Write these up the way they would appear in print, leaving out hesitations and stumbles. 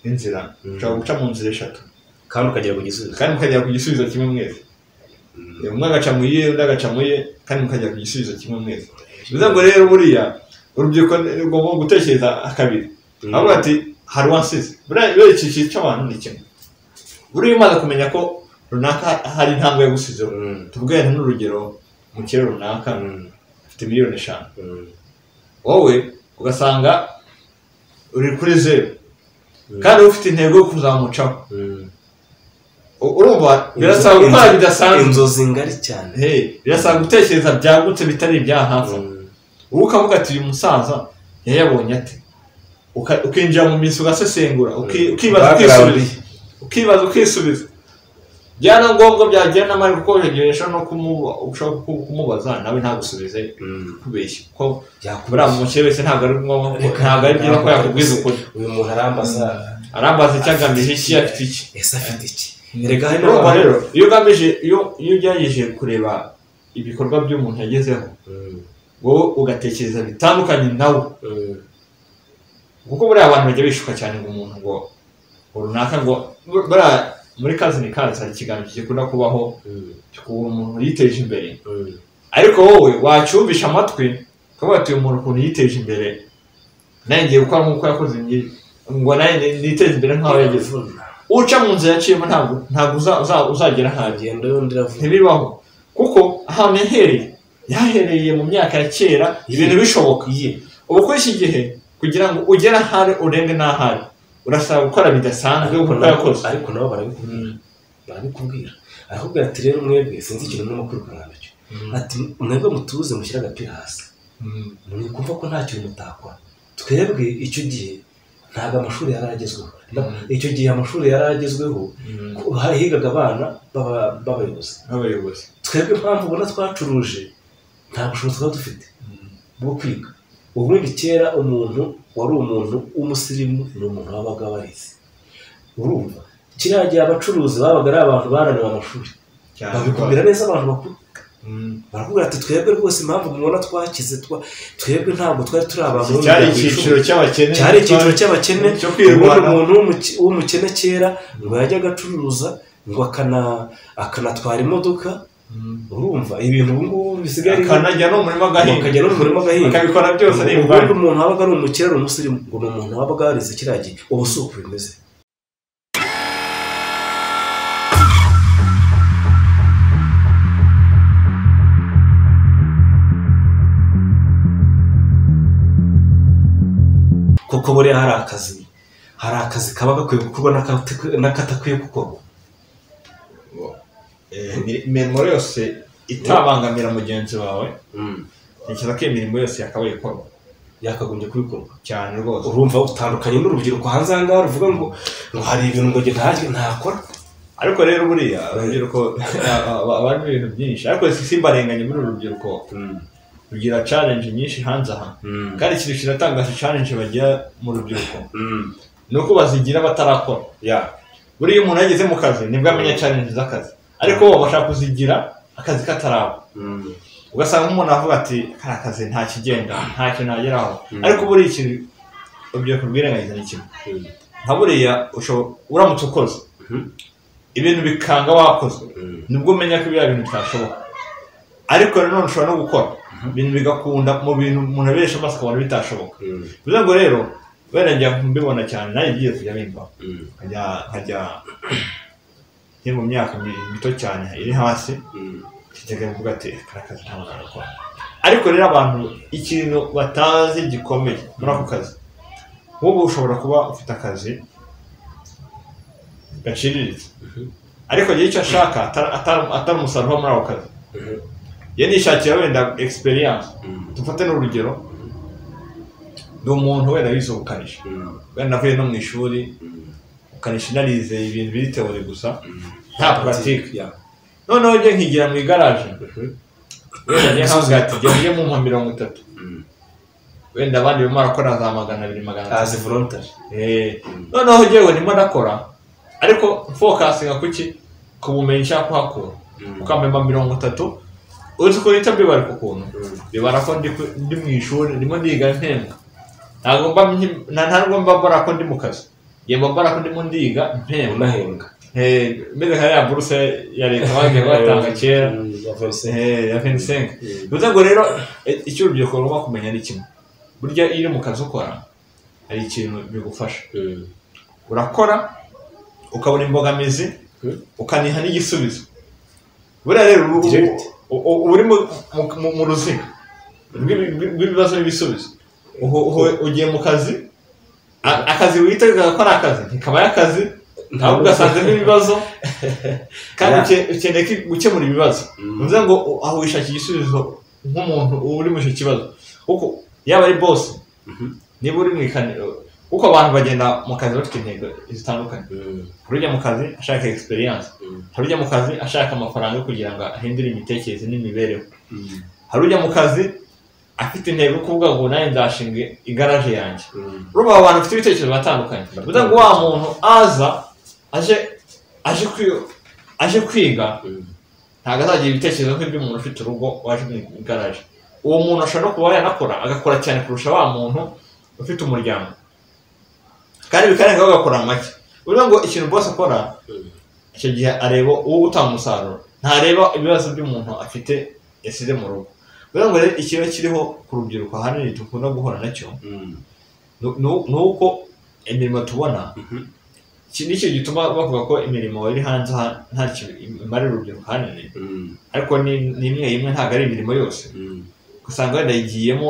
inzira ushobora guca mu nzira eshatu kandi ukagera ku gisubizo kimwe mwese umwe agaca mu ye undi agaca mu ye kandi mukagera ku gisubizo kimwe mwese bivuze ngo rero buriya urubyiruko rugomba gutekereza akabiri avuga ati hari wansize buriya iki kintu cy'abantu ni kimwe buriya umaze kumenya ko runaka hari intambwe yagusizeho tubwire n'urugero mu kirere runaka afite miliyoni 5 wowe ugasanga uri kuri 0 kandi ufite intego yo kuzamucaho urumva birasaba gukora bidasanzwe inzozi ngari cyane birasaba gutekereza byagutse bitari ibya hafi ubu ukavuga ati uyu musaza yayabonye ate ukinjira mu minsi ugasesengura ukibaza ukisubiza byana ngombwa byagira n'amari kuko ugeresha no kumubaza nawe ntagusubize kubeshya ko yakubura mu mukire wese ntabwo ari ngombwa ntabwo ari byiza ko yakubwiza ukuri uyu muntu arambaza cyagamije iki afite iki ese afite iki erega rero iyo ugamije iyo ugerageje kureba ibikorwa by'umuntu yagezeho wowe ugatekereza bitandukanye nawe kuko buriya abantu bajya bishuka cyane ngo umuntu ngo runaka ngo buriya muri kazi ni kazi hari ikiganiro gikunda kubaho cy'ukuntu umuntu yiteje imbere ariko wowe wacyumvisha amatwi ukavuga ati uyu muntu ukuntu yiteje imbere nanjye ngiye gukora nk'uko yakoze ngo nanjye niteze imbere nk'aho yageze uca mu nzira yaciyemo ntabwo uzagera hagenda ntibibaho kuko ahantu yahereye mu myaka ya kera ibintu bishoboka ubu kuri iki gihe kugira ngo ugere ahari urenge n'ahari urasaba gukora bidasanzwe kuko yakoze ariko nabo barabikubwira arakubwira ati rero mwebwe sinzi ikintu murimo kwirukanka nacyo ati mwebwe mutuze mushyire agapira hasi mwikumva ko nta kintu mutakora twebwe icyo gihe ntabwo amashuri yari agezweho icyo gihe amashuri yari agezweho higaga abana b'abayobozi twebwe impamvu ubona twacuruje nta bushobozi twaba dufite bwo kwiga ubundi kera umuntu wari umuntu w'umusirimu ni umuntu wabaga warize urumva kiriya gihe abacuruzi babaga ari abantu bananiwe amashuri babikubwira neza abantu bakuru barakubwira ati twebwe rwose impamvu mubona twakize twebwe ntabwo twari turi abantu cyari icyiciro cy'abakene umuntu w'umukene kera ngo yajyaga acuruza ngo akanatwara imodoka urumva ibintu ubu ngubu bisigaye akanajya no mu murima agahinga akabikora byose ubundi umuntu wabaga ari umukire ari umusirimu ngo ni umuntu wabaga warize kiriya gihe ubu si uko bimeze kuko buriya hari akazi kaba gakwiye gukorwa n'akatakwiye gukorwa imirimo yose itabangamira mugenzi wawe ntekereza ko imirimo yose yakabaye ikorwa yakagombye kubikorwa cyane rwose urumva utandukanye n'urubyiruko hanze aha ngaha ruvuga ngo hari ibintu ngo ntakora ariko rero buriya urubyiruko abantu ibintu byinshi ariko simbarenganye muri uru rubyiruko rugira challenge nyinshi hanze aha kandi ikintu kiratangaje challenge bagira mu rubyiruko ni uko bazigira batarakora buriya umuntu yageze mu kazi nibwo amenya challenge z'akazi ariko bo bashaka kuzigira akazi kataraba ugasanga umuntu avuga ati kara kazi nta kigenda nta kintu nageraho ariko buriya ikintu urubyiruko rwirengagiza ni kimwe nka buriya uramutse ukoze ibintu bikanga wakoze nibwo umenya ko ibya bintu bitashoboka ariko nanone ushobora no gukora ibintu bigakunda mu bintu umuntu aberesha amaso akabona bitashoboka bivuze ngo rero wenda njya mbibona cyane nawe igiye kujya bimba nkajya mu myaka mito cyane iri hasi kijyaga mvuga ati karakazi ntabwo nakora ariko rero abantu ikintu batazi gikomeye muri ako kazi wowe ushobora kuba ufite akazi gaciriritse ariko igihe icyo ashaka atari umusaruro muri ako kazi ye nishakira wenda experience dufate n'urugero ndi umuntu wenda wize ubukanishi wenda navuye no mu ishuri ukanishi narize ibintu biri teori gusa nta pratique noneho njye nkigira mu igaraje wenda njye nkavuga ati njye mu 30 wenda abandi barimo barakora za 200 as voluntary noneho njyewe ndimo ndakora ariko focusinga kuki ku bumenyi nshaka kuhakura ukamema 30 uzi ko leta bibara ku kuntu bibara ko ndi mu ishuri ndimo ndiga mpemba ntabwo mba barako ndi mu kazi yemba mbara ko ndimo ndiga mpemba unahembwa mbere nka ya buruse ya leta bagiye batanga kera ya 25 bivuze ngo rero icyo urubyiruko rugomba kumenya ni kimwe burya iyo uri mu kazi ukora hari ikintu bigufasha urakora ukabona imbogamizi ukaniha n'igisubizo buriya rero uri mu ruziga rw'ibibazo n'ibisubizo ugiye mu kazi akazi witaga ko ari akazi ntikaba akazi ntabwo ugasanzemo ibibazo kandi ukeneye gukemura ibibazo bivuze ngo aho wishakira igisubizo nk'umuntu uri muri icyo kibazo kuko yaba ari boss niba uri mu ikaniro kuko abantu bagenda mu kazi bafite intego zitandukanye hari ujya mu kazi ashaka experience hari ujya mu kazi ashaka amafaranga yo kugira ngo ahindure imitekerereze n'imibereho hari ujya mu kazi afite intego kuvuga ngo nawe ndashinga igaraje yanjye urumva abantu bafite ibitekerezo batandukanye bivuze ngo wa muntu aje kwiga ntabwo azagira ibitekerezo nk'iby'umuntu ufite urugo waje mu igaraje uwo muntu ashobora no kuba yanakora agakora cyane kurusha wa muntu ufite umuryango kandi bikarengaho agakora make bivuze ngo ikintu bose akora icyo gihe areba uwo utanga umusaruro ntareba ibibazo by'umuntu afite yasize mu rugo bivuze ngo rero ikiba kiriho ku rubyiruko ahanini dukunda guhura nacyo ni uko imirimo tubona nicyo gituma bavuga ko imirimo iri hanze nta kintu imarira urubyiruko ahanini ariko ni imwe ntabwo ari imirimo yose usanga wenda yigiyemo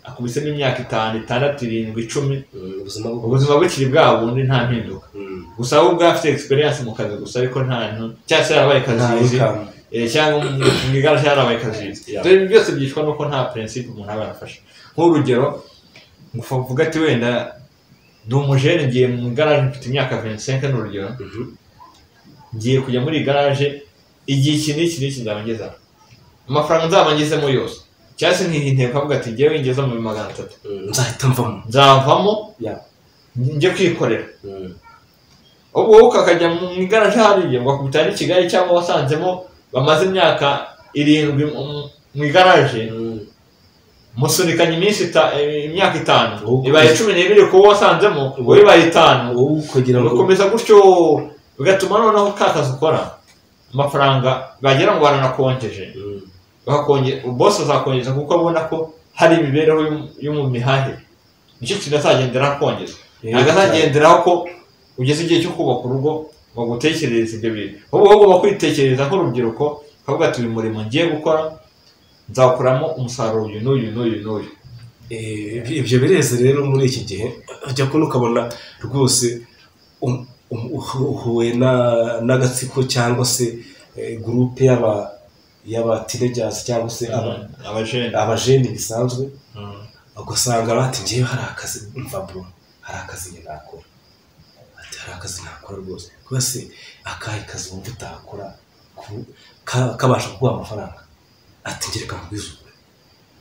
akubisemo imyaka 5, 6, 7, 10 ubuzima bukiri bwa bundi nta mpinduka gusa we ubwo afite experience mu kazi gusa ariko nta cyangwa se yarabaye kazizi cyangwa mu igaraje yarabaye kazizi ibyo byose byishwa nuko nta principe umuntu aba yarafashe nk'urugero nguvuga ati wenda ndi umujene ngiye mu igaraje mfite imyaka 25 n'urugero ngiye kujya muri igaraje igihe iki nzabangeza amafaranga nzabangezemo yose cyangwa se nk'intego kavuga ati ngewe ngeze mu 300 nzahita nzavamo njye kwikorera ubwo ukakajya mu igaraje hariya ngo akubita ni Kigali cyangwa wasanzemo bamaze imyaka 7 mu igaraje musunikanye imyaka 5 ibaye 12 ko wasanzemo wowe ibaye 5 kugira ngo ukomeza gutyo bigatuma noneho kakazi ukora amafaranga bagera ngo baranakongeje boss azakongeza kuko abona ko hari imibereho yo mu mihahire nicyo kizagendera kongeza agazagenderaho ko ugeze igihe cyo kubaka urugo ngo gutekereza ibyo bintu ubu ugomba kwitekereza nk'urubyiruko kavuga ati uyu murimo ngiye gukora nzakuramo umusaruro uyu n'uyu ibyo bireze rero muri iki gihe ujya kubona ukabona rwose uhuye n'agatsiko cyangwa se gurupe y'aba teenagers cyangwa se abajeni bisanzwe ugasanga bati ngiye hari akazi umva bro hari akazi nakora ati hari akazi nakora rwose kwese akahe kazi wumva utakora kabasha kuguha amafaranga ati ngereka mubizure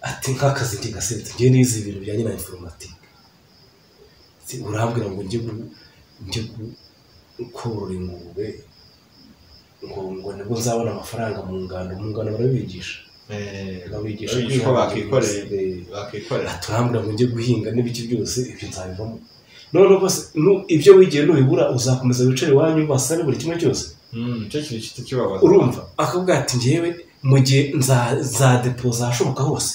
ati nk'akazi ngigasetse ngiye nize ibintu bijyanye na informatique urambwira ngo njye korora ingurube ngo nibwo nzabona amafaranga mu ngano barabigisha babigisha ko bakikorera turambwira ngo njye guhinga n'ibiki byose ibyo nzabivamo none bose ibyo wigiye nubibura uzakomeza wicare iwanyu basabe buri kimwe cyose icyo kintu kitakibabaza urumva akavuga ati ngewe mu gihe nzadepoza ahashoboka hose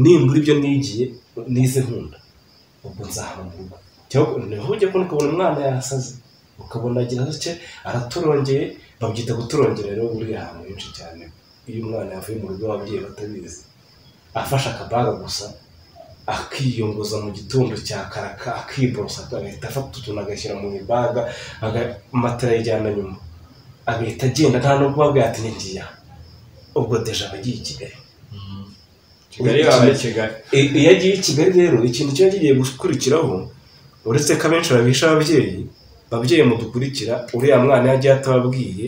nimbura ibyo nigiye nize nkunda ubwo nzahaba mu rugo niho ujya kubona ukabona umwana yasaze ukabona agira ati araturongeye babyita guturongera rero buri ahantu henshi cyane iyo umwana yavuye mu rugo ababyeyi batabizi afashe akabaga gusa akiyongoza mu gitondo cya karaka akiborosa agahita afata utuntu agashyira mu ibaga amatara yijyana nyuma agahita agenda nta no kubabwira ati ngiye ubwo deja abagiye i Kigali iyo agiye i Kigali rero ikintu kiba kigiye gukurikiraho uretse ko abenshi babisha ababyeyi mudukurikira uriya mwana yagiye atababwiye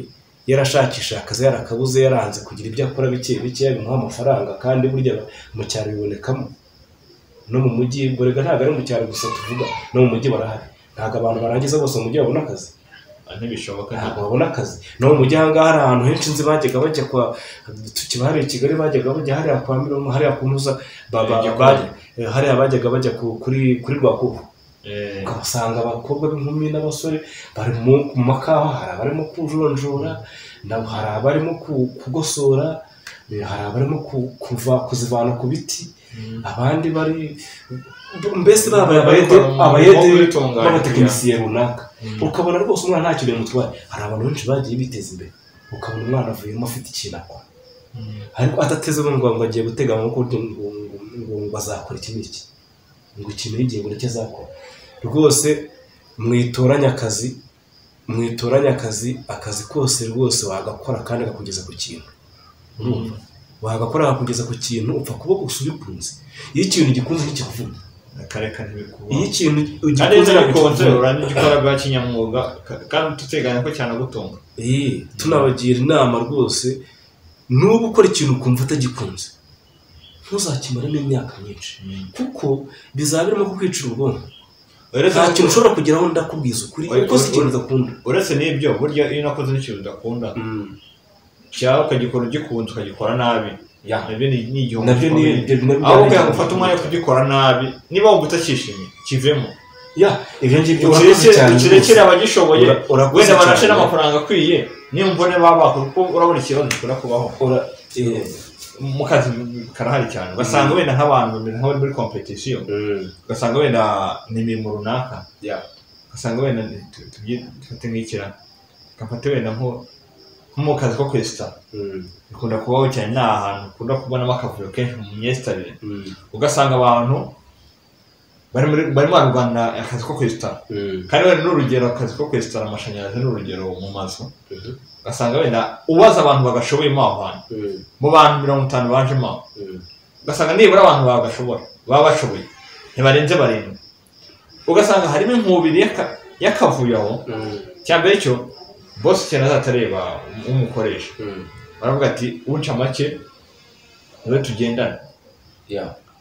yarashakisha akazi yarakabuze yaranze kugira ibyo akora bike bimuha amafaranga kandi burya mu cyaro bibonekamo no mu mujyi borega ntabwo ari mu cyaro gusa tuvuga no mu mujyi barahari ntabwo abantu barangiza bose mu mujyi babona akazi ntibishoboka ntabwo babona akazi no mu mujyi ahangaha hari ahantu henshi nzi bajyaga bajya kwa tukibahari i Kigali bajyaga bajya hariya kwa Mironko hariya ku Ntuza hariya bajyaga bajya kuri Rwakubu ukabasanga abakobwa b'inkumi n'abasore bari mu makawa, hari abarimo kujonjora, hari abarimo kugosora, hari abarimo kuzivana ku biti, abandi bari mbese babaye abayede b'abatekinisiye runaka. Ukabona rwose umwana nta kintu bimutwaye. Hari abantu benshi bagiye biteza imbere, ukabona umwana avuyemo afite ikintu akora, ariko adateze ngo agiye gutega amaboko ngo azakora iki n'iki, ngo ikintu yigiye buri cyo azakora. Rwose mwitoranya akazi kose rwose wagakora kandi akakugeza ku kintu. Urumva wagakora akakugeza ku kintu upfa kuba gusa ubikunze. Iyo ikintu gikunze ntikikuvuna, akareka ntibikuba. Iyo ikintu ugikunze uragikora bwa kinyamwuga kandi tuteganya ko cyane gutunga. Tunabagira inama rwose, n'ubu ukora ikintu ukumva utagikunze ntuzakimaremo imyaka myinshi, kuko bizaba birimo kukwicira ubwonko. Nta kintu ushobora kugeraho ndakubwiza ukuri, kuko si ikintu udakunda. Uretse n'ibyo, burya iyo unakoze n'ikintu udakunda cyangwa ukagikora ugikunze ukagikora nabi, nabyo ni igihombo gikomeye. Aho kugira ngo ufate umwanya wo kugikora nabi, niba wumva utakishimye kivemo. Ibyo ngibyo ukirekere abagishoboye, wenda banashe n'amafaranga akwiye, niyo mbone baba kuko urabona ikibazo gikora kubaho mu kazi karahari cyane. Ugasanga wenda nk'abantu bameze muri competition, ugasanga wenda ni imirimo runaka, ugasanga wenda tufate nk'ikira, gafate wenda nko mu kazi ko kwesita, bikunda kubaho cyane, ni ahantu ukunda kubonamo akavuyo kenshi mu myesitarire. Ugasanga abantu barimo bararwana akazi ko kwesita, kandi wenda n'urugero akazi ko kwesita amashanyarazi n'urugero mu mazu, ugasanga wenda ubaza abantu bagashoboyemo aho hantu, mu bantu 50 bajemo, ugasanga nibura abantu baba bashoboye ntibarenze 7. Ugasanga harimo inkubiri y'akavuyo aho. Cyambere cyo boss cyane azatareba umukoresha, baravuga ati unca make niwe tugendana.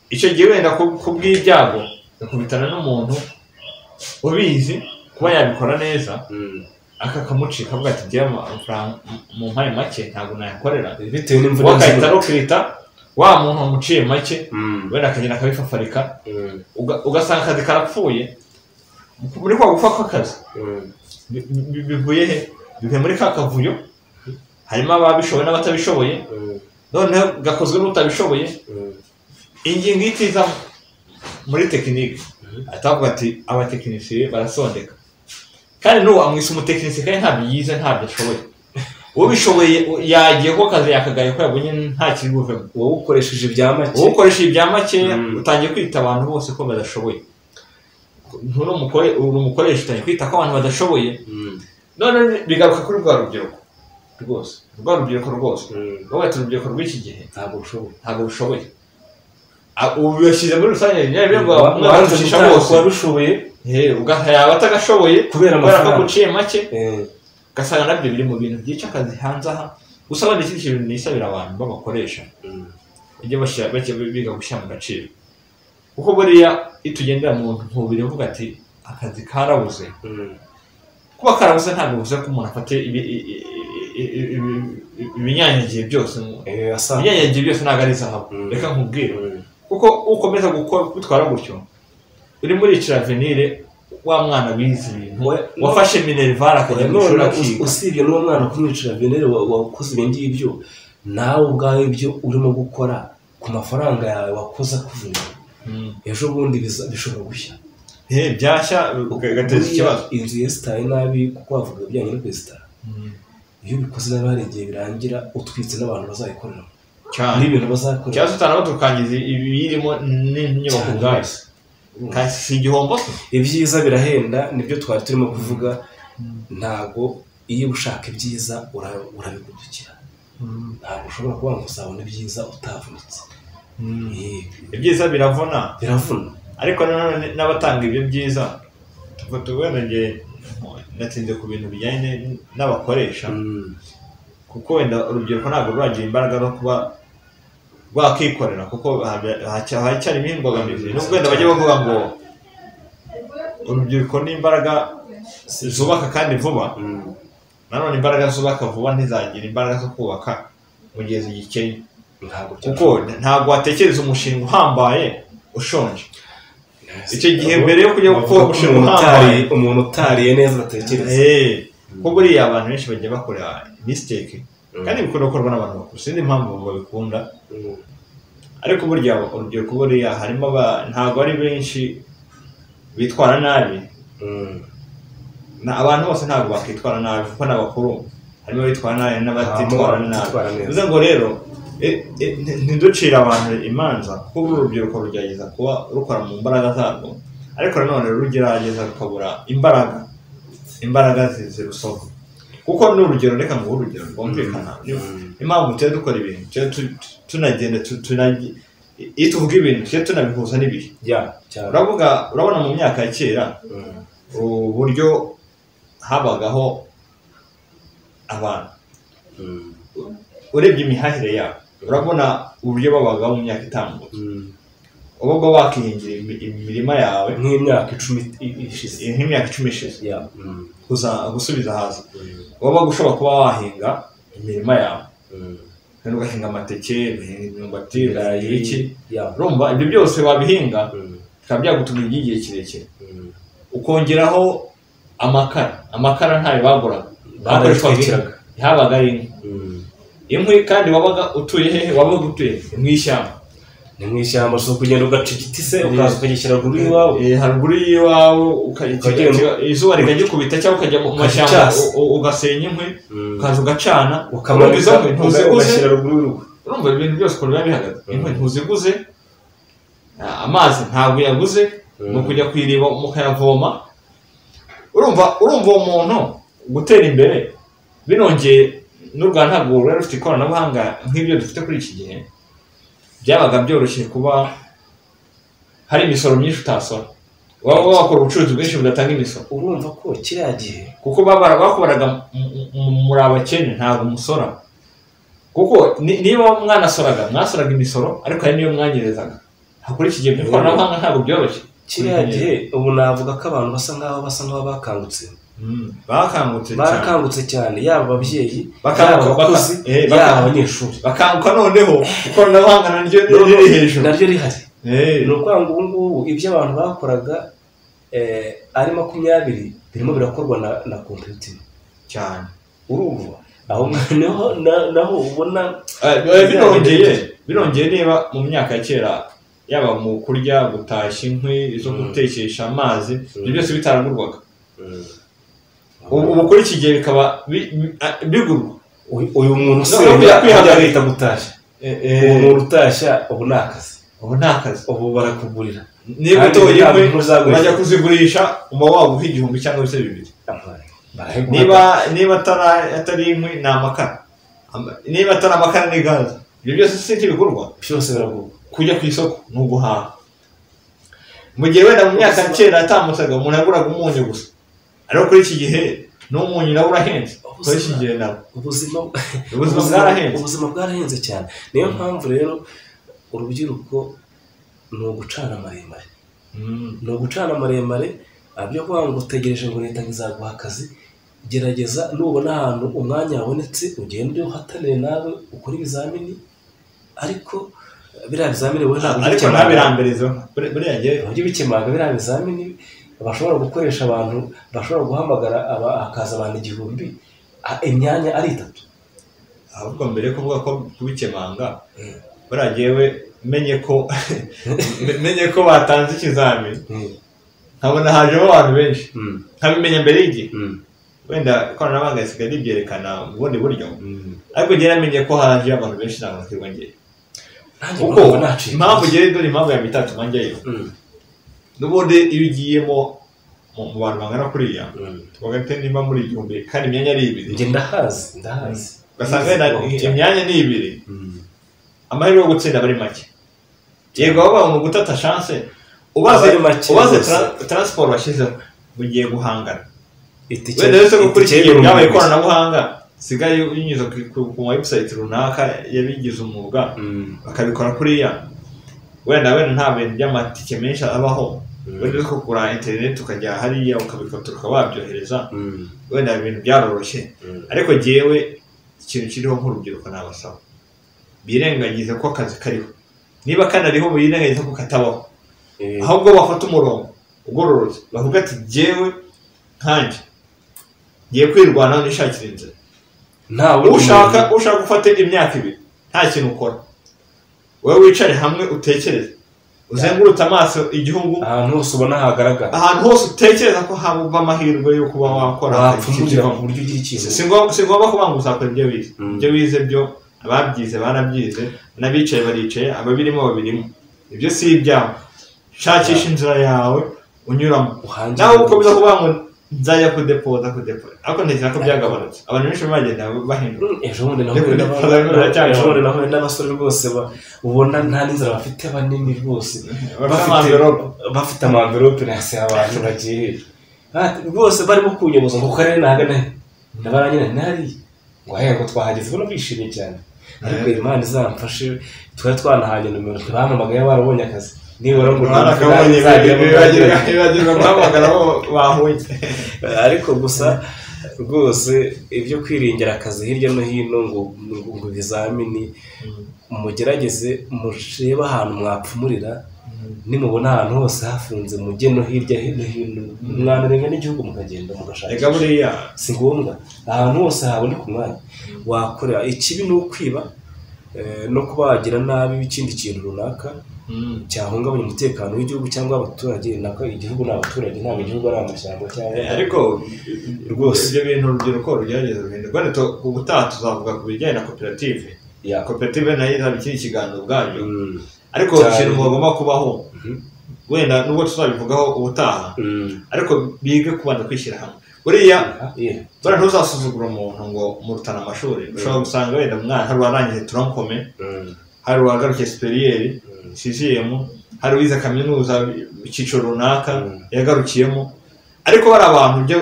Icyo gihe wenda kubw'ibyago yakubitana n'umuntu ubizi kuba yabikora neza, akakamucika avuga ati njye amafaranga mu mpaye make ntabwo nayakorera, bitewe n'imvune wakahita rukirita wa muntu wamuciye make, wenda akagenda akabifafarika, ugasanga akazi karapfuye. Muri kwa gupfa kw'akazi bivuye he? Bivuye muri ka kavuyo, harimo ababishoboye n'abatabishoboye, noneho gakozwe n'utabishoboye. Ingingo itiza muri tekinike atavuga ati abatekinisiye barasondeka, kandi n'uwo amwisa umutekinisiye kandi ntabyo yize, ntabyo ashoboye. Ubishoboye yagiye ko akazi yakagaye ko yabonye nta kiri buvemo. Wowe ukoresheje ibya make utangiye kwita abantu bose ko badashoboye. Uri umukoresha utangiye kwita ko abantu badashoboye. None bigaruka kuri rwa rubyiruko rwose, wowe urubyiruko rw'iki gihe ntabwo bushoboye. Ubu bashyize muri rusange nyine ngo mwaranzisha bose babishoboye, ugahaya abatagashoboye kubera ko guciye make. Ugasanga nabyo biri mu bintu byica akazi hanze aha. Gusa abandi ikindi kintu nisabira abantu babakoresha, ujye biga gushyira mu gaciro, kuko buriya itugendera mu nkubiri uvuga ati akazi karabuze. Kuba karabuze ntabwo bivuze ko umuntu afate ibinyanyagiye byose. Ibinyanyagiye byose ntabwo ari zahabu, reka nkubwire, kuko ukomeza gutwara gutyo urimo uricira avenire wa mwana wize ibintu, wafashe minerval akajya mu ishuri akiga. Usibye n'uwo mwana kumwicira avenire wakoze ibyo ngibyo, nawe ubwawe ibyo urimo gukora ku mafaranga yawe wakoze akuvuna, ejo bundi bishobora gushya. Byashya gateza ikibazo. Inzu yesitaye nabi, kuko wavuga ibijyanye no kwesitara, iyo ubikoze nabi hari igihe birangira utwitse n'abantu bazayikorera n'ibintu bazakorera, cyangwa utanaba tukangiza ibirimo n'inyubako ubwayo, kandi si igihombo. Ibyiza birahenda, nibyo twari turimo kuvuga. Ntabwo iyo ushaka ibyiza urabigurukira, ntabwo ushobora kuba ngo uzabona ibyiza utavunitse. Ibyiza biravuna, ariko nanone n'abatanga ibyo byiza, wenda njye natinze ku bintu bijyanye n'abakoresha, kuko wenda urubyiruko ntabwo ruragira imbaraga zo kuba rwakikorera, kuko hacyarimo imbogamizi. Nubwo wenda bajya bavuga ngo urubyiruko n'imbaraga zubaka kandi vuba, nanone imbaraga zubaka vuba ntizagira imbaraga zo kubaka mu gihe zigikennye, kuko ntabwo watekereza umushinga uhambaye ushonje. icyo gihe mbere yo kujya gukora umushinga umuntu utariye neza batekereza ko buriya abantu benshi bagiye bakora mistake kandi bikunda gukorwa n'abantu bakuru sinzi impamvu babikunda ariko burya urubyiruko buriya harimo ntabwo ari benshi bitwara nabi abantu bose ntabwo bakitwara nabi kuko n'abakuru harimo bitwara nabi n'abatitwara nabi bivuze ngo rero ntiducire abantu imanza kuko urubyiruko rugerageza kuba rukora mu mbaraga zarwo ariko nanone rugerageza rukabura imbaraga zirusoma kuko n'urugero reka ngo urugero rwumvikana impamvu tujya dukora ibintu tunagenda iyo tuvuga ibintu tujya tunabihuza n'ibihe urabona mu myaka ya kera uburyo habagaho abantu urebye imihahire yabo urabona uburyo babagaho mu myaka itambutse uba wakihingira imirima yawe nk'imyaka 10 ishize gusubiza hasi waba ushobora kuba wahinga imirima yawe kandi ugahinga amateke ugahinga imyumbati iki urumva ibyo byose wabihinga bikaba byagutunga igihe kirekire ukongeraho amakara ntayo baguraga bakoreshaga habaga inkwi kandi wabaga utuye hehe wabaga utuye mu ishyamba ni mu ishyamba so kugenda ugaca igiti se ukaza ukagishyira ruguru y'iwawe haruguru y'iwawe izuba rikagikubita cyangwa ukajya mu mashyamba ugasenya inkwi ukaza ugacana ukamariza ugashyira ruguru y'urugo urumva ibintu byose ukuntu biba bihagaze inkwi ntuziguze amazi ntabwo yaguze mu kujya ku iriba mukayavoma urumva uwo muntu gutera imbere binongeye n'u Rwanda ntabwo rero rufite ikoranabuhanga nk'ibyo dufite kuri iki gihe byabaga byoroshye kuba hari imisoro myinshi utasora waba wakora ubucuruzi bwinshi budatanga imisoro urumva ko kiriya gihe kuko bakubaraga muri abakene ntabwo umusora kuko niba mwasoraga imisoro ariko hari niyo mwanyerezaga kuri iki gihe ikoranabuhanga ntabwo byoroshye kiriya gihe ubu navuga ko abantu basa nk'aho bakangutse barakangutse cyane yaba ababyeyi yaba abakozi yaba abanyeshuri bakanguka noneho ikoranabuhanga naryo riri hejuru naryo rihari ni ukuvuga ngo ubu ngubu ibyo abantu bakoraga ari 20 birimo birakorwa na computer cyane urumva aho naho ubona birongeye niba mu myaka ya kera yaba mu kurya gutashya inkwi zo gutekesha amazi ibyo byose bitaragurwaga ubu kuri iki gihe bikaba bigurwa uyu muntu se yahita gutashya ubu muntu utashya ubu nakazi ubu barakugurira niba utoye inkwi urajya kuzigurisha uba waguha 1000 cyangwa 2,000 niba atari inkwi ni amakara niba atari amakara ni gaze ibyo byose si ikibigurwa byose biragurwa kujya ku isoko ni uguhaha mu gihe wenda mu myaka kera atambutsaga umuntu yaguraga umunyu gusa ariko kuri iki gihe n'umunyu nawe urahenze kuri iki gihe nawe ubuzima bwarahenze cyane niyo mpamvu rero urubyiruko ni ugucana maremare abyo kuvuga ngo utegereje ngo leta izaguha akazi gerageza nubona ahantu umwanya wabonetse ugende uhatanire nawe ukora ibizamini ariko biriya bizamini wowe buriya gihe ujye ubikemanga biriya bizamini bashobora gukoresha abantu bashobora guhamagara hakaza abantu 1000 imyanya ari 3 ahubwo mbere kuvuga ko kubikemanga buriya gihe menye ko batanze ikizamini nkabona hajemo abantu benshi nkabimenya mbere y'igihe wenda ikoranabuhanga risigaye ribyerekana ubundi buryo ariko njye namenye ko haje abantu benshi ntabwo nakirwongeye kuko impamvu dore impamvu ya mitatu njyayo n'ubundi iyo ugiyemo mu bantu bangana kuriya tugahita nimba muri 1000 kandi imyanya ari 2 njye ndahazi ugasanga imyanya ni 2 amahirwe yo gutsinda bari make yego waba mu gutata chance ubaze transport washyizeho mugiye guhangana wenda rero gukurikiye byabaye ikoranabuhanga sigaye unyuza ku website runaka yabigize umwuga bakabikora kuriya wenda nta bintu by'amatike menshi abaho wenda ko kugura internet ukajya hariya ukabifotora ukababyohereza wenda ibintu byaroroshye ariko jewe ikintu kiriho nk'urubyiruko nabasaba birengagize ko akazi kariho niba kanariho birengagize ko katabaho ahubwo bafata umurongo ugororotse bavuga ati jyewe nkanjye ngiye kwirwanaho nishakira inzira ushaka gufata imyaka 2 nta kintu ukora wowe wicare hamwe utekereze uzengurutse amaso igihugu ahantu hose ubona hagaragara ahantu hose utekereza ko haba amahirwe yo kuba wakora ikintu mu buryo ugira ikintu singomba kuba ngo uzakora ibyo wize ibyo wize byo ababyize barabyize n'abicaye baricaye ababirimo babirimo ibyo si ibyawe shakisha inzira yawe unyuramo nawe ukomeza kuvuga ngo nzajya kudepoza ariko ntekereza ko byagabanutse abantu benshi bagenda bahindura ejo bundi naho n'abasore rwose ubona nta n'inzira bafite banini rwose bafite amamverope nase abantu bagiye rwose barimo kunyoboza ngo karere nagana ndabaranyina nari ngo ahego twahageze ubona bishimye cyane ariko Imana izamfashe twari twanahanye numero bampamagaye barabonye akazi nibura ngo bagirwa guhamagara bahuye ariko gusa rwose ibyo kwiringira akazi hirya no hino ngo ibizamini mugerageze murebe ahantu mwapfumurira nimubona ahantu hose hafunze mujye no hirya no hino mwanarenge n'igihugu mukagenda mugashaka ega buriya si ngombwa ahantu hose haboneka umwanya wakorera ikibi no kwiba no kubagira nabi ikindi kintu runaka cyahungabanya umutekano w'igihugu cyangwa abaturage nako igihugu n'abaturage ntabwo igihugu ari amashyamba cyangwa ariko rwose ibyo bintu urubyiruko rugerageza ruhinduka rero ubutaha tuzavuga ku bijyanye na koperative koperative nayo izaba ikiri ikiganiro ubwayo ariko ikintu bagomba kubaho wenda nubwo tuzabivugaho ubutaha ariko bige kubanza kwishyira hamwe buriya ntuzasuzugura umuntu ngo murutana amashuri ushobora gusanga wenda umwana hari uwarangije turankome hari uwagarukiye superieri CCM hari uwize kaminuza icyiciro runaka yagarukiyemo ariko bari abantu byo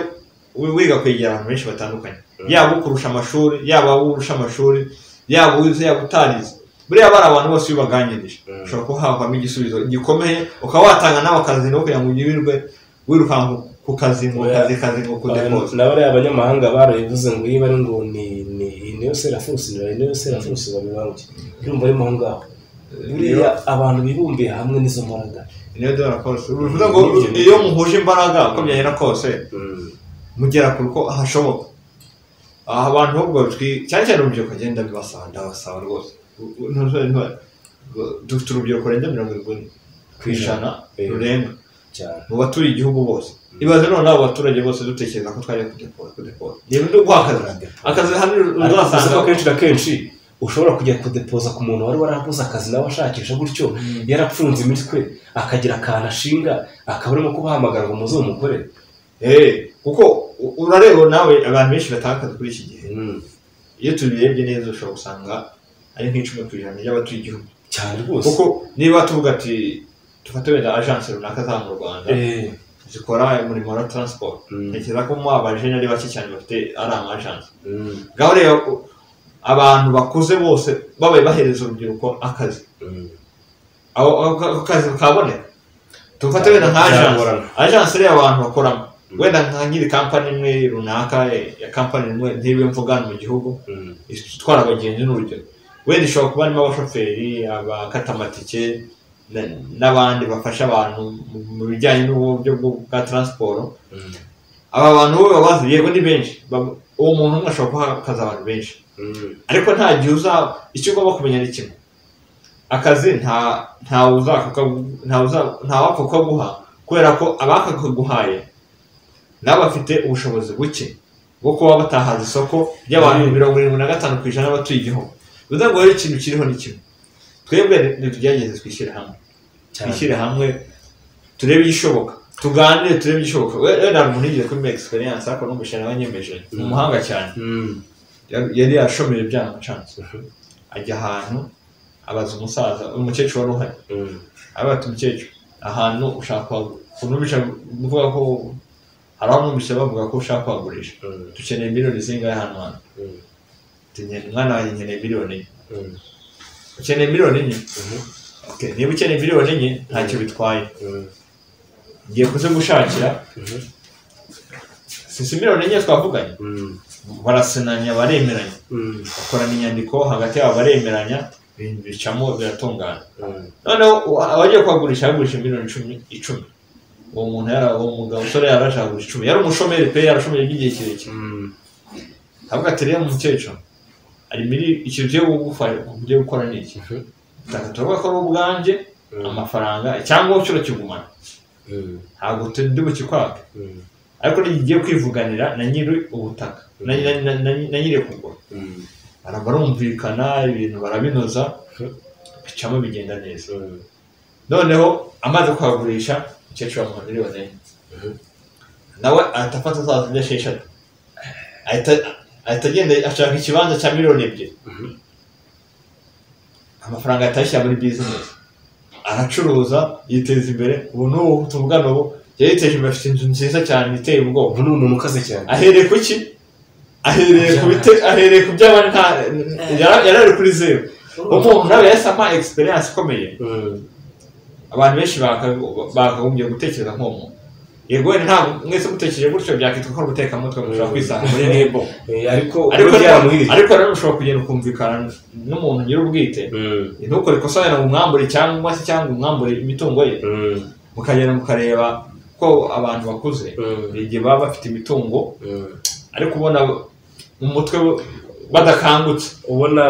wiga kwegera abantu benshi batandukanye yaba ukurusha amashuri yaba urusha amashuri yaba uwize yaba utarize buriya bari abantu bose bibaganirije ushobora kuhavamo igisubizo gikomeye ukaba watanga nawe akazi no kugira ngo ugirirwe wirukanka ku kazi ngo kudepoza n'abari abanyamahanga barabivuze ngo yiba ari ngo ni niyo serafusi babibanguye urumva ari mu ngaho buriya abantu bibumbiye hamwe n'izo mbaraga niyo dora kose uvuga ngo iyo muhuje imbaraga uko byahera kose mugera ku ruko hashoboka abantu ubwo cyane urubyiruko agenda bibasaba rwose dufite urubyiruko rurenze 70% rurenga mu batuye igihugu bose ibaze none abo baturage bose dutekereza ko twari kudepoza niba akazi hano uzasanga kenshi na kenshi ushobora kujya kudepoza ku muntu wari warabuze akazi nawe ashakisha gutyo yarapfunze imitwe akagira akantu ashinga akaba arimo kubahamagara ngo muze umukore kuko urareba nawe abantu benshi batakaza kuri iki gihe iyo tubirebye neza ushobora gusanga ari nk'10% y'abatuye igihugu cyane rwose kuko niba tuvuga ati dufate wenda agence runaka za mu Rwanda zikora umurimo wa transport ntekereza ko mu abaje ari bake cyane bafite ari agence ngaho rero abantu bakuze bose babaye bahereza urubyiruko akazi akazi kaboneka tufate wenda nka agence rero abantu bakoramo wenda nka nyiri company imwe runaka ya company imwe ntibe mvugana mu gihugu itwara abagenzi n'urugero wenda ishobora kuba arimo abashoferi abakata amatike n'abandi bafasha abantu mu bijyanye n'uburyo bwa transport aba bantu bo babazi yego ni benshi uwo muntu umwe ashobora kuha akazi abantu benshi ariko nta gihe icyo ugomba kumenya ni kimwe akazi ntawapfa kukaguha kubera ko abakaguhaye nabo bafite ubushobozi buke bwo kuba batahaza isoko ry'abantu 75% batuye igihugu bivuga ngo ikintu kiriho ni kimwe twebwe tugerageze twishyire hamwe turebe igishoboka tuganire turebe igishoboka wenda umuntu yigiye kuri experience ariko n'umushyana wanyemeje ni umuhanga cyane yari yashomeye by'amacance ajya ahantu abaza umusaza umukecuru wari uhari abata umukecuru ahantu ushaka kunubisha kuvuga ko haraho numvise bavuga ko ushaka kwagurisha dukeneye miliyoni zingahe hano umwana wanjye nkeneye miliyoni ukeneye miliyoni enye niba ukeneye miliyoni enye ntacyo bitwaye ngiye kuze gushakira si miliyoni enye twavuganye barasinanya baremeranya bakorana inyandiko hagati yabo baremeranya bicamo biratungana noneho abagiye kuhagurisha yagurisha miliyoni 10 uwo muntu uwo mugabo usore yaraje agurisha 10 yari umushomeri pe yarashomeye igihe kirekire avuga ati rero umukecuru ari ikintu cyo gukora n'iki turavuga ko ari ubwanjye amafaranga cyangwa ucuro kigumana ntabwo ndi bukikwaka ariko nigiye kwivuganira na nyiri ubutaka na nyiri kugura barumvikana ibintu barabinoza bicamo bigenda neza noneho amaze kuhagurisha umukecuru wa miliyoni nawe atafata za 6 ahita agenda ashaka ikibanza cya miliyoni 2 amafaranga yatashya muri business aracuruza yiteza imbere ubu n'ubu tuvugana ubu yayiteje imbere afite inzu nziza cyane iteye ubwoba ubu ni umuntu ukaze cyane ahereye ku ki ahereye ku by'abandi nta yarari kuri zero umuntu nawe yasama experience ikomeye abantu benshi bakagombye gutekereza nk'umuntu yego ntabwo mwese mutekereje gutyo byakitwa ko guteka mutwe mushobora kwisanga muri nebo ariko rero ushobora kugenda ukumvikana n'umuntu nyiri ubwite ntukore ikosa wenda umwambure cyangwa umwambure imitungo ye mukagenda mukareba ko abantu bakuze igihe baba bafite imitungo ariko ubona mu mutwe badakangutse ubona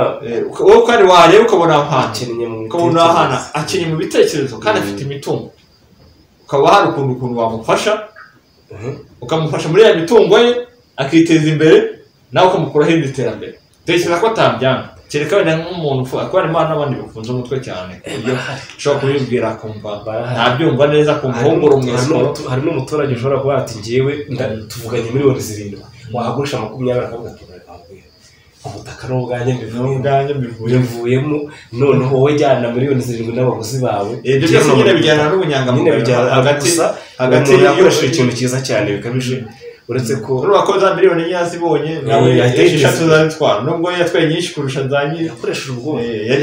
wowe kandi wareba ukabona ahantu akenye mu bitekerezo kandi afite imitungo ukaba hari ukuntu wamufasha ukamufasha muri ya mitungo ye akiteza imbere nawe ukamukuraho indi terambere tekereza ko atabyanga kereka wenda nk'umuntu akaba ari imana n'abandi bafunze umutwe cyane kuburyo ushobora kubibwira akumva ntabyumva neza akumva ahubwo umwisoro hari n'umuturage ushobora kuba ati ngewe tuvuganye miliyoni 7 wahagurisha 20 akavuga ati ubutaka n'ubwanjye mbivuyemo noneho wowe jyana miliyoni 7 n'abaguzi bawe ibyo byose nyine bijyana n'ubunyangamugayo hagati yakoresheje ikintu cyiza cyane bikabije uretse ko urako za miliyoni yazibonye nawe eshatu zazitwara nubwo yatwaye nyinshi kurusha za nyiri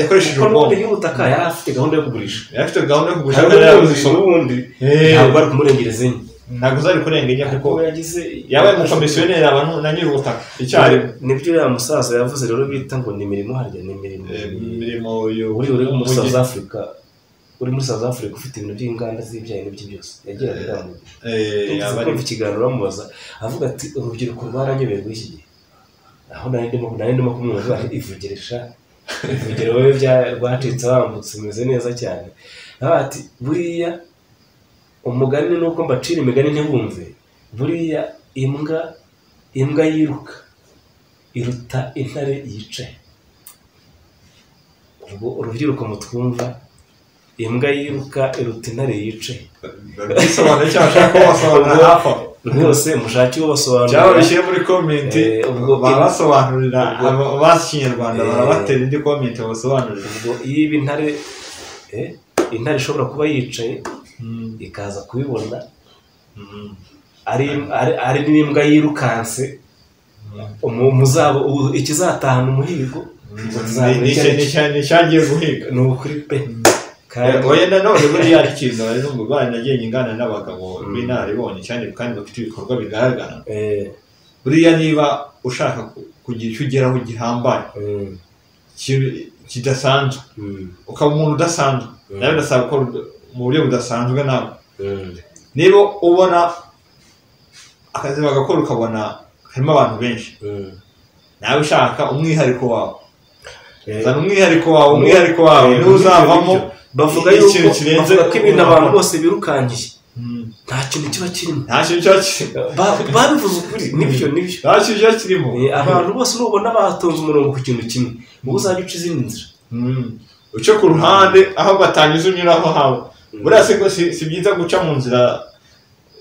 yakoresheje ubwonko y'ubutaka yari afite gahunda yo kugurisha ubundi ntabwo ari kumurengereza ntabwo zari kurengenya kuko yabaye umukomisiyoneri abantu na nyiri ubutaka icyari nibyo ya musaza yavuze rero bita ngo ni imirimo harya ni imirimo uri muri South Africa uri muri South Africa ufite ibintu by'inganda z'ibyayi n'ibyo byose yageraga yabari mu kiganiro bamubaza avuga ati urubyiruko rwaranyobeye iki gihe aho ndimo kumwumva ivugirisha ivugiro we rwacitse wambutse umeze neza cyane ati buriya umugani nuko mbacira imigani ntibumve buriya imbwa yiruka iruta intare yicaye ubwo urubyiruko mutwumva imbwa yiruka iruta intare yicaye bisobanura icyo bashaka basobanura hafi rwose mushaki wo basobanura cyangwa bishyire muri comment ubwo basobanurira abasi Kinyarwanda barabatera indi comment basobanurira ubwo iyi intare ishobora kuba yicaye ikaza kubibona ari n'imbwa yirukanse muzabo ikizatahana umuhigo ni cyagiye guhiga ni ukuri pe oya nanone buriya ari ikintu ari n'umugabo nagiye ingana n'abagabo b'inararibonye cyane kandi bafite ibikorwa bigaragara buriya niba ushaka kugira icyo ugeraho gihambaye kidasanzwe ukaba umuntu udasanzwe nawe ndasaba ko mu buryo budasanzwe nawe niba ubona akazi bagakora ukabona harimo abantu benshi nawe ushaka umwihariko wawe zana umwihariko wawe niba uzavamo bavuga ko ibintu abantu bose birukangiye nta kintu kiba kirimo babivuze ukuri nibyo nta kintu kiba kirimo abantu bose nubona batonze umurongo ku kintu kimwe ubu uzajya uca izindi nzira uce ku ruhande aho batanyuze unyuraho hawe buriya si byiza guca mu nzira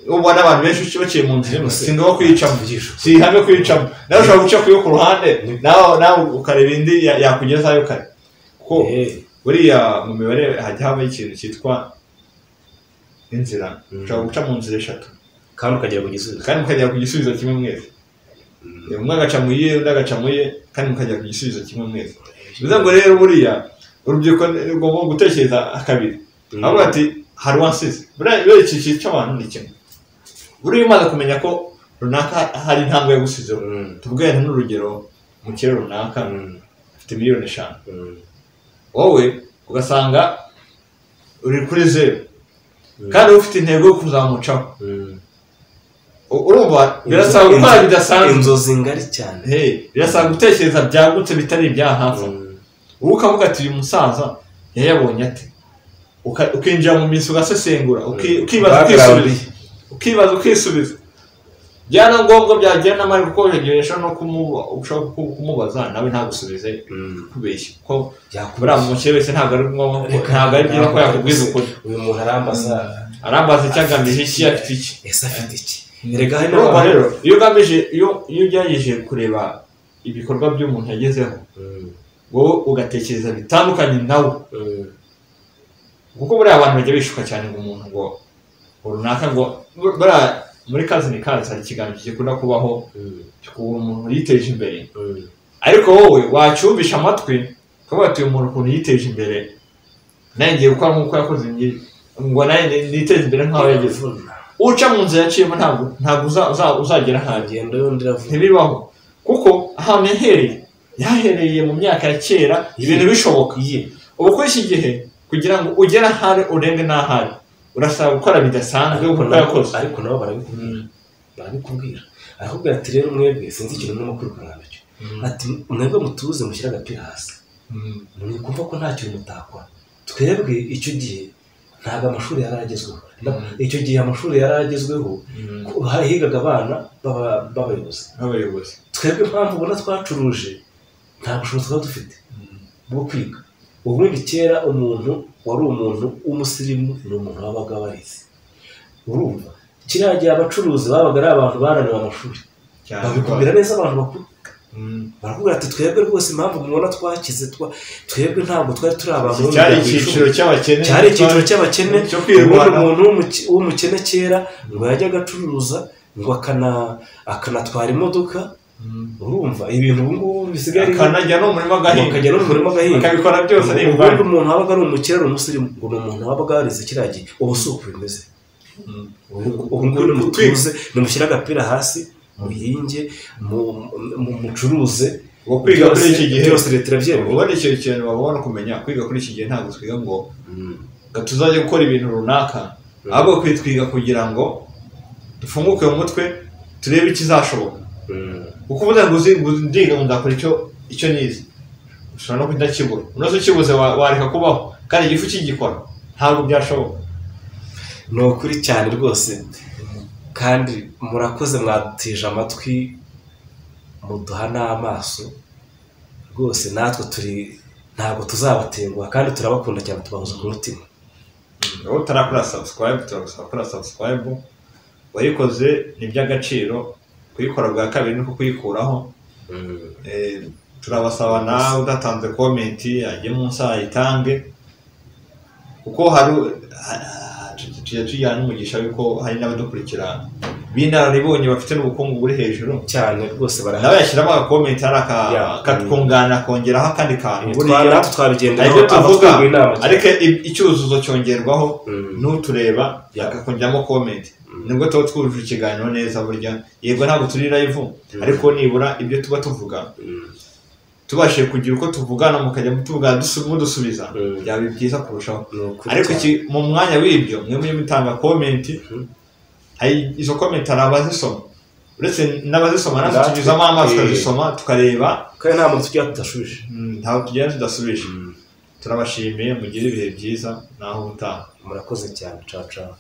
ubona abantu benshi baciye mu nzira si ngombwa kuyicamo si ihame kuyicamo nawe ushobora guca kuyo ku ruhande nawe ukareba indi yakugezayo kare kuko buriya mu mibare hajya habaho ikintu cyitwa inzira ushobora guca mu nzira 3 kandi mukagera ku gisubizo kimwe mwese umwe agaca mu ye undi agaca mu ye kandi mukagera ku gisubizo kimwe mwese bivuze ngo rero buriya urubyiruko rugomba gutekereza akabiri avuga ati hari wansize buriya iki kintu cy'abantu ni kimwe buriya umaze kumenya ko runaka hari intambwe yo gusizeho tubwire n'urugero mu kirere runaka afite miliyoni 5 wowe ugasanga uri kuri zeru kandi ufite intego yo kuzamucaho. Urumva birasaba gukora bidasanzwe, inzozi ngari cyane, birasaba gutekereza byagutse bitari ibya hafi. Ubu ukavuga ati uyu musaza yayabonye ate, ukinjira mu minsi ugasesengura ukibaza ukisubiza. Byana ngombwa byagera n'amari gukoresha no kumubaza nawe ntagusubize kubeshya ko yakubura mu mukire wese ntabwo ari ngombwa, ntabwo ari byiza ko yakubwiza ukuri. Uyu muntu arambaza cyagamije iki, afite iki, ese afite iki. Erega rero iyo ugerageje kureba ibikorwa by'umuntu yagezeho, wowe ugatekereza bitandukanye nawe, kuko buriya abantu bajya bishuka cyane ngo umuntu ngo runaka ngo muri kazi ni kazi, hari ikiganiro gikunda kubaho cy'ukuntu umuntu yiteje imbere, ariko wowe wacyumvisha amatwi ukavuga ati uyu muntu ukuntu yiteje imbere nanjye ngiye gukora nk'uko yakoze, ngo nanjye niteze imbere nk'aho yageze. Uca mu nzira yaciyemo ntabwo uzagera hagenda ntibibaho, kuko ahantu yahereye mu myaka ya kera ibintu bishoboka. Ubu kuri iki gihe kugira ngo ugere ahari urenge n'ahari urasaba gukora bidasanzwe nk'uko yakoze. Ariko nabo barabikubwira ahubwo ati rero mwebwe sinzi ikintu murimo kwirukanka nacyo, ati mwebwe mutuze mushyire agapira hasi, mwikumva ko nta kintu mutakora. Twebwe icyo gihe ntabwo amashuri yari agezweho, icyo gihe amashuri yari agezweho higaga abana b'abayobozi. Twebwe impamvu ubona twacuruje nta bushobozi twaba dufite bwo kwiga. Ubundi kera umuntu wari umuntu w'umusirimu ni umuntu wabaga warize. Urumva kiriya gihe abacuruzi babaga ari abantu bananiwe amashuri, babikubwira neza abantu bakuru, barakubwira ati twebwe rwose impamvu mubona twakize twebwe ntabwo twari turi abantu. Cyari icyiciro cy'abakene, umuntu w'umukene kera ngo yajyaga acuruza ngo akanatwara imodoka. Urumva ibintu ubu ngubu bisigaye akanajya no mu murima agahinga akabikora byose. Ubundi umuntu wabaga ari umukire ari umusirimu ngo ni umuntu wabaga warize kiriya gihe. Ubu si uko bimeze. Ubu ngubu mutuze nimushyire agapira hasi, muhinge, mucuruze. Kwiga kuri iki gihe byose leta irabyemera. Ubundi icyo kintu babona kumenya, kwiga kuri iki gihe ntabwo twiga ngo tuzajye gukora ibintu runaka, ahubwo kwitwiga kugira ngo dufunguke mu mutwe turebe ikizashoboka. Kuko uvuga ngo ndiga ngo ndakora icyo nize, ushobora no kudakibura. Unoze ukibuze wareka kubaho, kandi igifu kigikora ntabwo byashoboka. Ni ukuri cyane rwose, kandi murakoze mwadutije amatwi muduha n'amaso rwose. Natwe ntabwo tuzabatenguha kandi turabakunda cyane, tubahoza ku mutima. Wowe utarakora subscribe turagusaba gukora subscribe, wayikoze ni iby'agaciro. Kuyikora bwa kabiri nuko kuyikuraho. Turabasaba nawe udatanze comment ajye munsi ayitange, kuko tujyana n'umugisha yuko hari n'abadukurikira b'inararibonye bafite n'ubukungu buri hejuru cyane rwose. nawe yashyiramo comment hari akatwungana kongeraho akandi kantu. Buriya twabigenderaho tuvuga, ariko icyuzuzo cyongerwaho n'utureba akakongeramo comment. Nibwo tuba twujuje ikiganiro neza. Burya yego ntabwo turi live, ariko nibura ibyo tuba tuvuga tubashije kugira uko tuvugana mukajya mutuvuga mudusubiza, byaba byiza kurushaho. Ariko mu mwanya w'ibyo mwe muri mutanga comment, hari izo comment hari abazisoma, uretse n'abazisoma natwe tunyuzamo amaso tukazisoma tukareba, kandi nta muntu tujya tudashubije. Ntabwo tugenda tudasubije. Turabashimiye, mugire ibihe byiza naho utaha. Murakoze cyane. Ciao ciao.